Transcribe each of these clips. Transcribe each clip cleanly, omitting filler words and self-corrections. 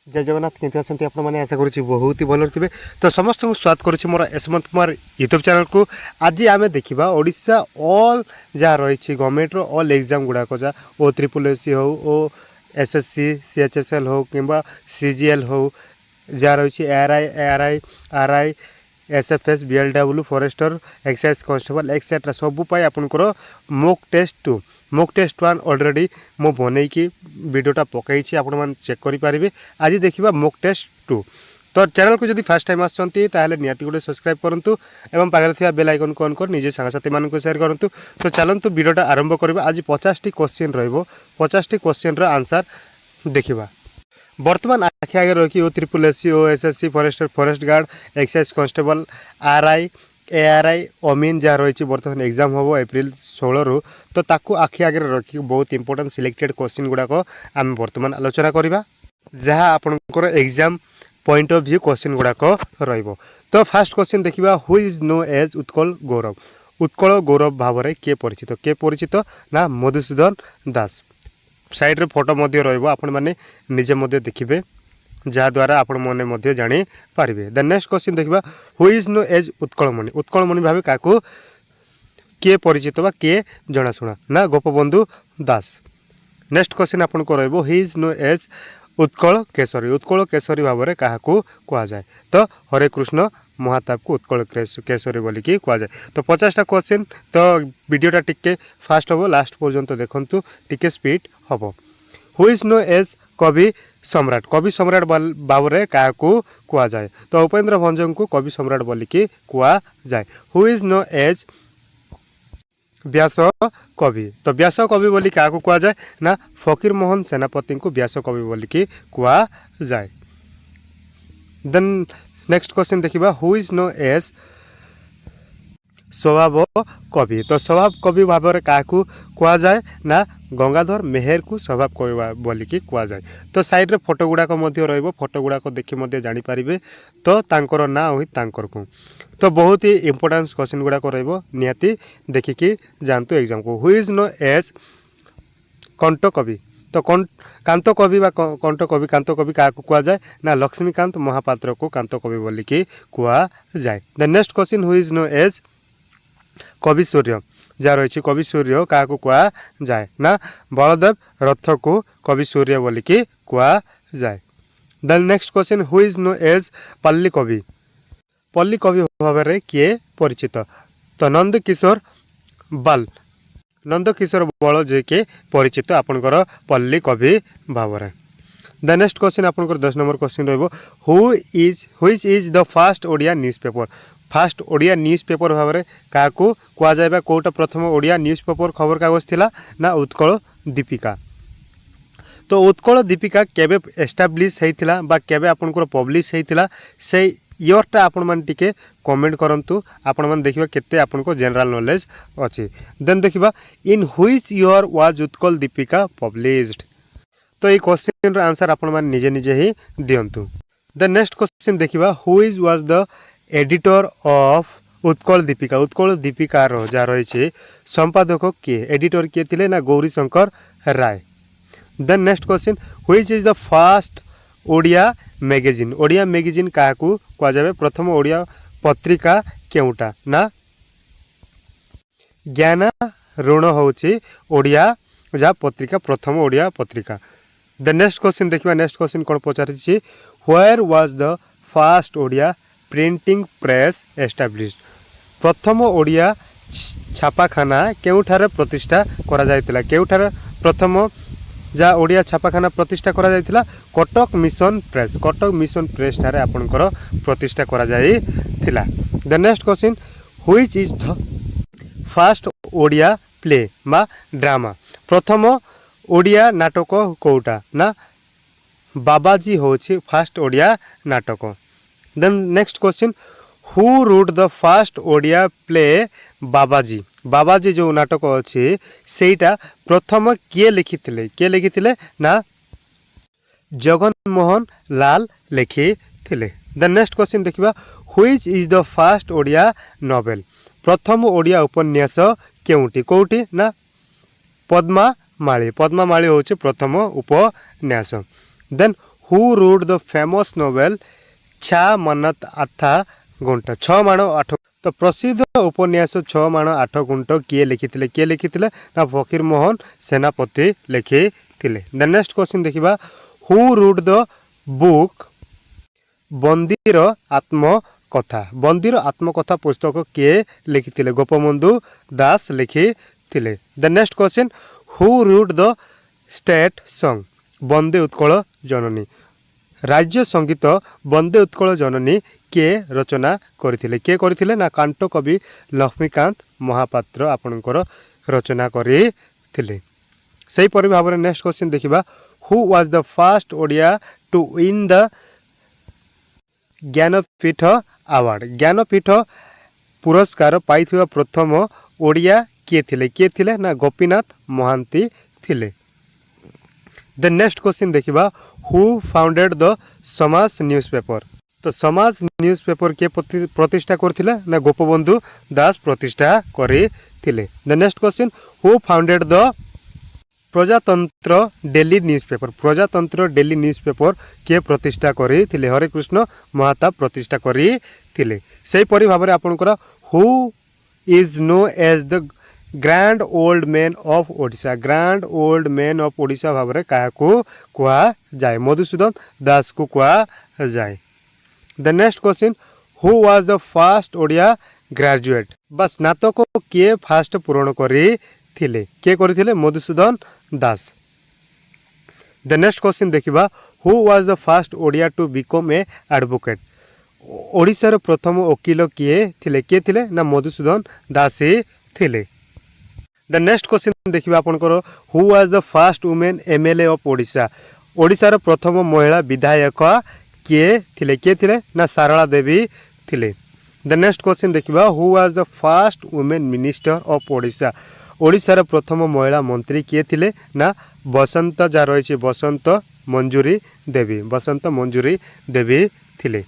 जय जगन्नाथ केमती अच्छा आप आशा करुँच बहुत ही भल थे। तो समस्त को स्वागत करुँच मोर यशवंत कुमार यूट्यूब चैनल को। आज आम देखा ओडिशा ऑल जहाँ रही गवर्नमेंट ऑल एग्जाम गुड़ाक जहाँ OSSC हो SSC CHSL हो कि CGL हो जहाँ रही ARI RI SFS BLW forester excise constable etcetera सबूपाई आपंकर mock test 2 mock test 1 already मो बनईकी वीडियोटा पकई आपण मैंने चेक करेंगे। आज देखा मॉक टेस्ट 2। तो चैनल को जब फास्ट टाइम आसती निहाती गोटे सब्सक्राइब करूँ और पाखे बेल आइकन को ऑन कर निजे सांगसाथी मान सैर करूँ। तो चलतु वीडियोटा आरंभ करवा। आज 50टी क्वेश्चन रो क्वेश्चन आंसर देखा। बर्तमान आखि आगे रखी OSSC OSSC forester forest guard excise constable RI ARI अमीन जहाँ रही बर्तमान एग्जाम हम एप्रिल 16 रु। तो ताकू आखि आगे रखी बहुत इंपोर्टेंट सिलेक्टेड क्वेश्चन गुड़ाक आम बर्तमान आलोचना करवा जहाँ आपंकर exam point of view question गुड़ाक रहिबो। तो फास्ट क्वेश्चन देखा who is known as Utkal Gaurav. Utkal Gaurav भाव में किए परिचित ना मधुसूदन दास। साइड रे फोटो मध्य रहिबो आपण माने निजे मध्य देखिबे जहाँद्वारा आपण मैंने मध्य जानी पारिबे। द नेक्स्ट क्वेश्चन देखा who is known as Utkalmani. Utkalmani भाव क्या किए परिचित बा किए जनाशुना ना गोपबंधु दास। नेक्स्ट क्वेश्चन आपन को रहिबो who is known as Utkal Keshari. Utkal Keshari भाव में क्या कह जाए तो हरे कृष्ण महाताप को उत्कल केशरी बोली कि कह जाए। तो 50टा क्वेश्चन तो वीडियोटा टिके फास्ट हम लास्ट पर्यंत देखंतु टिके स्पीड हम। हु इज नो एज कवि सम्राट। कवि सम्राट भाव में क्या कह जाए तो उपेन्द्र भंजन को कवि सम्राट बोली कि कह जाए। हु इज नो एज व्यास कवि। तो व्यास कवि बोली क्या कह जाए ना फकीर मोहन सेनापति को व्यास कवि बोली कि कह जाए। देन नेक्स्ट क्वेश्चन देखिबा हु इज नो एज स्वभाव कवि। तो स्वभाव कवि भाव में क्या कह जाए ना गंगाधर मेहर को स्वभाव कवि बोली कि कह जाए। तो साइड रे फोटो गुड़ाक फोटो गुड़ाक देखी जानी पारिबे तो तांकर ना हुई तांकर को। तो बहुत ही इंपोर्टेंट क्वेश्चन गुड़ाक निहाती देखिकी जानतु एग्जाम को। हु इज नो एज कंठ कवि। तो कांत कवि बा कंठ कवि कांत कवि क्या कह जाए ना लक्ष्मीकांत महापात्र को कांत कवि बोली कि कह जाए। The next question who is known as Kabi Surya. जहाँ रही कवि सूर्य क्या कह जाए ना बलदेव रथ को कवि सूर्य बोली कि कह जाए। The next question who is known as Palli Kabi. पल्ली कवि भाव में किए परिचित तो नंद किशोर बाल। नंद किशोर बल जे कि परिचित आपनकर पल्ली कवि भाव में। द नेक्स्ट क्वेश्चन आपनकर 10 नंबर क्वेश्चन रहिबो which is the fast Odia newspaper. Fast Odia newspaper भाव में क्या कह जाए कोटा प्रथम ओडिया न्यूज़पेपर खबर कागज थिला ना उत्कल दीपिका। तो उत्कल दीपिका केबे एस्टाब्लिश होइथिला बा केबे आपनकर पब्लिश होइथिला से इयरटा आपण मान टिके कमेंट करंतु। आपण मान देखिबा केते आपनको जनरल नॉलेज अछि। देन देखिबा in which year was Utkal Dipika published. तो ये क्वेश्चन रो आंसर आपण मान निजे निजे ही दियंतु। द नेक्स्ट क्वेश्चन देखिबा who is was the editor of Utkal Dipika. Utkal Dipika रो जा रही संपादक किए एडिटर किए थिले ना Gauri Shankar Ray. Then next question which is the first Odia magazine. Odia magazine क्या कह जाए प्रथम ओडिया पत्रिका केउटा ना ज्ञान ऋण होची ओडिया जहाँ पत्रिका प्रथम ओडिया पत्रिका। द नेक्स्ट क्वेश्चन देखिए नेक्स्ट क्वेश्चन कौन पचारि where was the first Odia printing press established. प्रथम ओडिया छापाखाना केउठारे प्रतिष्ठा करा जायतिला केउठारे प्रथम जहाँ ओडिया छापाखाना प्रतिष्ठा करा जायतिला Cuttack mission press. Cuttack mission press ठारे आपनकर प्रतिष्ठा करा जायतिला। The next question which is the first Odia play मा ड्रामा। प्रथम ओडिया नाटक कोउटा ना बाबाजी होची फर्स्ट ओडिया नाटक। Then next question who wrote the first Odia play Babaji. Babaji जो नाटक अच्छी सेटा प्रथम किए लिखिथिले ना Jagan Mohan Lal लिखिथिले। The next question देखिबा which is the first Odia novel. प्रथम ओडिया उपन्यास केउटी कोउटी ना पद्मा माली। पद्मा माली होची प्रथम उपन्यास। Then who wrote the famous novel Chha Mana आथा गुंट 6 माण 8 तो प्रसिद्ध उपन्यास 6 माण 8 गुंट किए लिखिथिले ना फकीर मोहन सेनापति लिखिथिले। द नेक्स्ट क्वेश्चन देखिबा who wrote the book Bandira Atmakatha Bandira Atmakatha पुस्तक किए लिखिथिले गोपबंधु दास लिखिथिले। The next question who wrote the state song Vande Utkal Janani राज्य संगीत वंदे उत्कल जननी किए रचना करथिले किए करथिले ना कांट कवि लक्ष्मीकांत महापात्र आपणकर रचना करथिले। सही परि भाबरे नेक्स्ट क्वेश्चन देखिबा who was the first Odia to win the Jnanpith award Jnanpith पुरस्कार पाइथिबा प्रथम ओडिया किए थिले ना गोपीनाथ महांती थिले। द नेक्स्ट क्वेश्चन देखिबा हु फाउंडेड द समाज न्यूज़पेपर तो समाज न्यूज़पेपर के प्रतिष्ठा करथिले ना गोपबंधु दास प्रतिष्ठा करथिले। The next question who founded the प्रजातंत्र डेली न्यूज़पेपर के प्रतिष्ठा करथिले हरे कृष्ण महाताब प्रतिष्ठा करथिले। सही परि भाबरे आपनकर who is known as the grand old man of Odisha भाव क्या कुआ जाए मधुसूदन दास को कुआ जाए। The next question who was the first Odia graduate बा स्नातक किए फास्ट पूरण करथिले किए करथिले Madhusudan Das. The next question देखिबा who was the first Odia to become a advocate ओडिशार प्रथम वकील किए थिले ना मधुसूदन दास ही थिले। द नेक्स्ट क्वेश्चन देखिए आपनकर who was the first women MLA of Odisha ओडिशार प्रथम महिला विधायक किए थिले ना सारला देवी थिले। द नेक्स्ट क्वेश्चन देखिबा who was the first women minister of Odisha ओडिशार प्रथम महिला मंत्री किए थिले ना बसंत जा रही बसंत मंजूरी देवी थिले।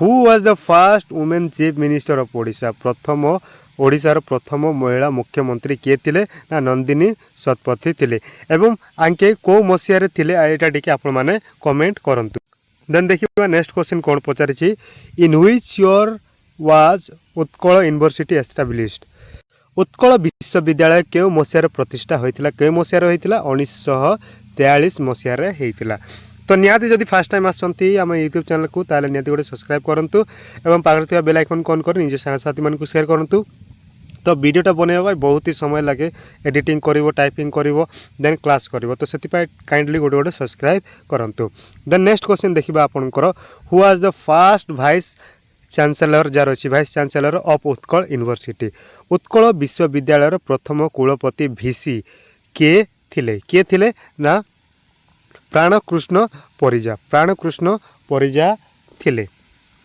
Who was the first women chief minister of Odisha ओडिशार प्रथम महिला मुख्यमंत्री किए थिले ना नंदिनी शतपथी थिले एवं आंके को मसीह थिले एटा टिके आपण माने कमेंट करंतु। देन देखिबा नेक्स्ट क्वेश्चन कोन पचारिछि in which year was Utkal university established Utkal विश्वविद्यालय के मसीह प्रतिष्ठा होइतिला के मसीह होइतिला 1943 मसीह होइतिला। तो निहाती जदि फास्ट टाइम आसछंती आम यूट्यूब चैनल को ताले निहाती गोटे सब्सक्राइब करंतु एवं पाखरे थिबा बेल आइकन ऑन कर निज साथी मानकु शेयर करंतु। तो वीडियोटा बनैबा बहुत ही समय लगे एडिटिंग करिवो टाइपिंग करिवो देन क्लास करिवो तो सेतिपाई काइंडली गोटे गोटे सब्सक्राइब करंतु। देन नेक्स्ट क्वेश्चन देखिबा आपनकर who was the first vice chancellor जार अछि vice chancellor of Utkal university Utkal विश्वविद्यालय प्रथम कुलपति वीसी किए थिले ना प्राणकृष्ण परिजा थिले।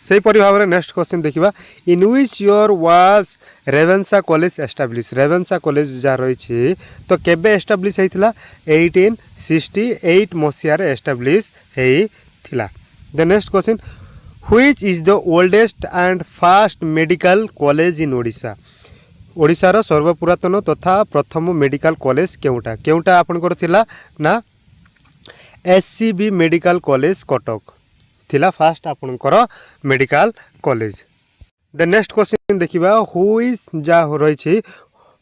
सही परि भाव में नेक्स्ट क्वेश्चन देखिबा in which year was Ravenshaw college establish Ravenshaw college जा रही तो केबे एस्टाब्लिश होइतिला 1868 मसीह रे एस्टाब्लिश होइतिला। The next question which is the oldest and first medical college in Odisha ओडिशार सर्वपुरातन तथा प्रथम मेडिकल कॉलेज केउटा आपनकर थिला ना एससीबी मेडिकल कॉलेज कटक थिला फास्ट आपनकर medical college. The next question देखिबा हु इज जा रही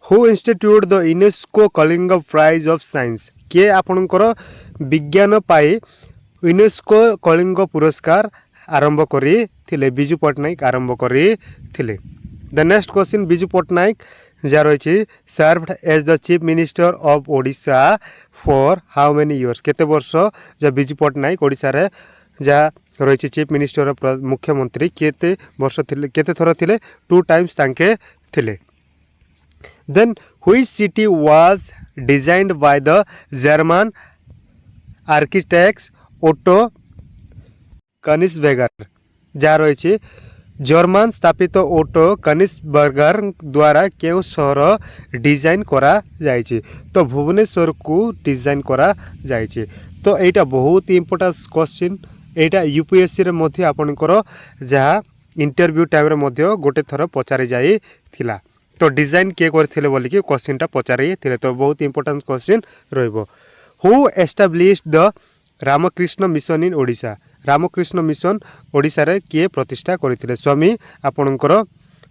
who institute the UNESCO Kalinga prize of science के आपनकर विज्ञान पाई यूनेस्को कलिंग पुरस्कार आरंभ करी थिले बिजू पट्टनायक आरंभ करी थिले। The next question Biju Patnaik जा रही served as the chief minister of Odisha for how many years केते वर्ष जा बिजू पट्टनायक ओडिशा रे जा रही चीफ मिनिस्टर ऑफ मुख्यमंत्री केते वर्ष थिले केते थर थिले 2 टाइम्स तांके थिले। Then which city was designed by the German architects Otto Koenigsberger जा रही जर्मन स्थापित ओटो कनिसबर्गर द्वारा केउ सहर डिजाइन करा जायछि तो भुवनेश्वर को डिजाइन करा जायछि। तो एटा बहुत इंपोर्टेंट क्वेश्चन एटा यूपीएससी रे मध्य आपनकर जहाँ इंटरव्यू टाइम रे मध्य गोटे थर पचारि जाई थिला तो डिजाइन के करथिले बोली कि क्वेश्चनटा पचारि थिले तो बहुत इंपोर्टेंट क्वेश्चन रहइबो। Who established the Ramakrishna mission in Odisha Ramakrishna mission Odisha रे किए प्रतिष्ठा करथिले स्वामी आपणकर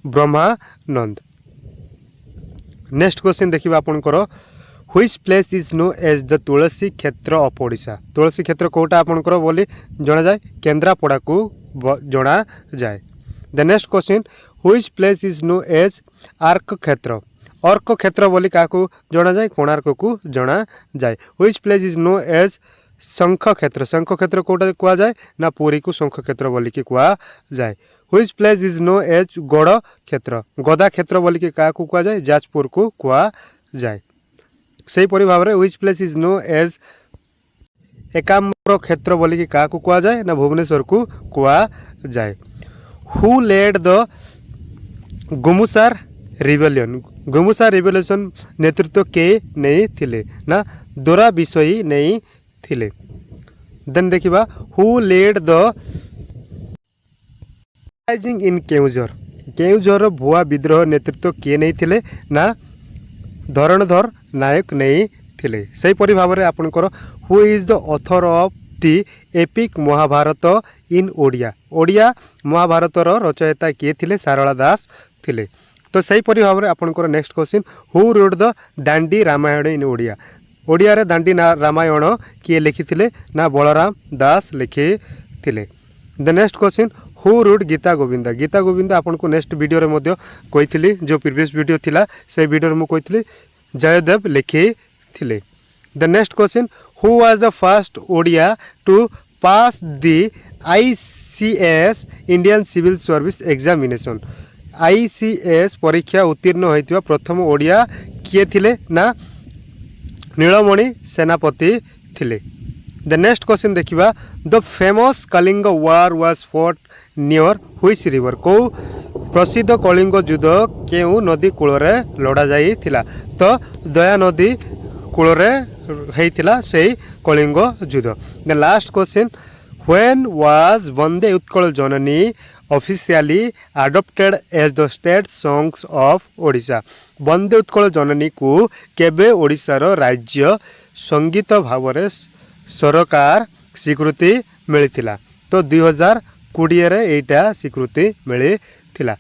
ब्रह्मानंद। नेक्स्ट क्वेश्चन देखिबा आपणकर which place is known as the Tulsi Kshetra of Odisha तुलसी क्षेत्र कोटा आपणकर बोली जना जाए केन्द्रापड़ा को जना जाए। The next question which place is known as Arka Kshetra बोली क्या जना जाए कोणार्क को जना जाए। Which place is known as Shankha Kshetra Kota कुआ जाए ना पुरी को शंख क्षेत्र बोली कि कुआ जाए। Which place is known as Gada Kshetra गदा क्षेत्र बोली कि क्या कुआ जाए जाजपुर को कुआ जाए। सही परि भाव में which place is known as Ekamra Kshetra बोली कि क्या कुआ जाए ना भुवनेश्वर को कुआ जाए। हु लेड द गुमुसार रिवोल्यूशन नेतृत्व के नहीं थिले ना दोरा विषयी नहीं थिले। देन देखिबा who led the rising in Keonjhar भुआ विद्रोह नेतृत्व किए नहीं थिले ना धरणधर नायक नहीं थिले। सही परि भाव में आपनकर who is the author of the epic Mahabharata in Odia Mahabharata रचयिता किए थिले सारला दास थिले। तो सही परि भाव में आपनकर next question who wrote the Dandi Ramayana in Odia रे दांडी रामायण किए लिखिथिले ना बलराम दास लिखिथिले। The next question who wrote Gita Govind आपन को नेक्स्ट वीडियो रे मध्य कहिथिली जो प्रीवियस वीडियो थिला से वीडियो रे मु कहिथिली जयदेव लिखिथिले। The next question who was the first Odia to pass the ICS Indian civil service examination ICS परीक्षा उत्तीर्ण होइतिबा प्रथम ओडिया किए थिले ना नीलमणि सेनापति थिले। द नेक्स्ट क्वेश्चन देखिबा the famous Kalinga war was fought near which river को प्रसिद्ध कलिंग युद्ध केउ नदी कूल रे लड़ा जाई थिला तो दया नदी कूल रे हेइथिला सेही कलिंग युद्ध। The last question when was Vande Utkal Janani officially adopted as the state songs of Odisha Vande Utkal Janani को केबे ओडिशार राज्य संगीत भाव में सरकार स्वीकृति मिलथिला तो 2020 रे एटा स्वीकृति मिलथिला।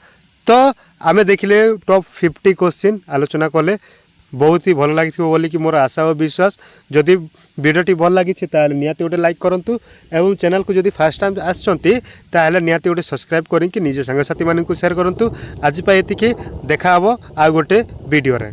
तो आमे देखिले टॉप 50 क्वेश्चन आलोचना कले बहुत ही भल लगी बोली कि मोर आशा और विश्वास जदि वीडियोटी भल लगी निहाती गोटे लाइक करूँ एवं चैनल को जदि फास्ट टाइम आसछंती ताहले निहाती गोटे सब्सक्राइब करिक निज सांगसाथी मानक शेयर करूँ। आज एतिकी देखा हबो आ गोटे वीडियो रे।